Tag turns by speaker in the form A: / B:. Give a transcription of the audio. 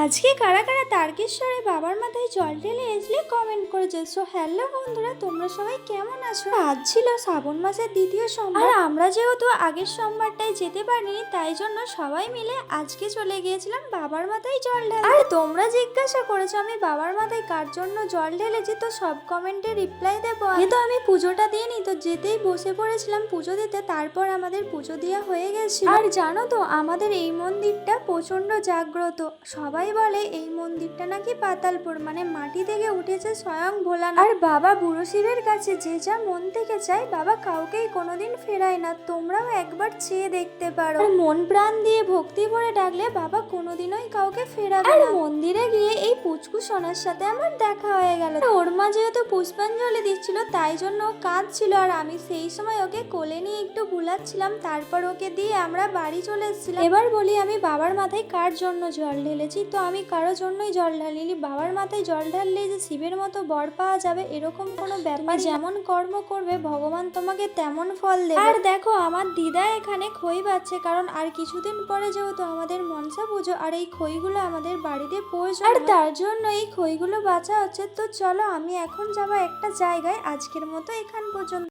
A: আজকে কারা কারা তারকেশ্বরে বাবার মাথায় জল ঢেলে এসলে কমেন্ট করেছে। সো হ্যালো বন্ধুরা, তোমরা সবাই কেমন আছো? আজ ছিল শ্রাবণ মাসের দ্বিতীয় সোমবার, আর আমরা যেহেতু আগের সোমবারটায় যেতে পারিনি, তাই জন্য সবাই মিলে আজকে চলে গিয়েছিলাম বাবার মাথায় জল ঢালতে। আর তোমরা জিজ্ঞাসা করেছো আমি বাবার মাথায় কার জন্য জল ঢেলেছি, তো সব কমেন্টে রিপ্লাই দেবো। কিন্তু আমি পুজোটা দিয়ে নি, তো যেতেই বসে পড়েছিলাম পুজো দিতে। তারপর আমাদের পুজো দেওয়া হয়ে গেছে। আর জানো তো আমাদের এই মন্দিরটা প্রচন্ড জাগ্রত। সবাই বলে এই মন্দিরটা নাকি পাতালপুর, মানে মাটি থেকে উঠেছে স্বয়ং ভোলানাথ। আর বাবা বুড়ো শিবের কাছে যে যা মন থেকে চায়, বাবা কাউকেই কোনোদিন ফেরায় না। তোমরাও একবার চেয়ে দেখতে পারো। আর মন প্রাণ দিয়ে ভক্তি ভরে ডাকলে বাবা কোনোদিনই কাউকে ফেরাবে না। মন্দিরে গিয়ে এই পুচকু সোনার সাথে আমার দেখা হয়ে গেল। ওর মা যেহেতু পুষ্পাঞ্জলি দিচ্ছিল, তাই জন্য ও কাঁদছিল। আর আমি সেই সময় ওকে কোলে নিয়ে একটু বুলাচ্ছিলাম। তারপর ওকে দিয়ে আমরা বাড়ি চলে এসেছিলাম। এবার বলি আমি বাবার মাথায় কার জন্য জল ঢেলেছি। তো আমি কারোর জন্যই জল ঢালিনি। বাবার মাথায় জল ঢাললেই যে শিবের মতো বর পাওয়া যাবে এরকম কোনো ব্যাপার। যেমন কর্ম করবে ভগবান তোমাকে তেমন ফল দেবে। আর দেখো আমার দিদা এখানে খই বাচ্ছে, কারণ আর কিছুদিন পরে যেহেতু আমাদের মনসা পুজো, আর এই খইগুলো আমাদের বাড়িতে প্রয়োজন, আর তার জন্য এই খইগুলো বাছা হচ্ছে। তো চলো আমি এখন যাবো একটা জায়গায়। আজকের মতো এখান পর্যন্ত।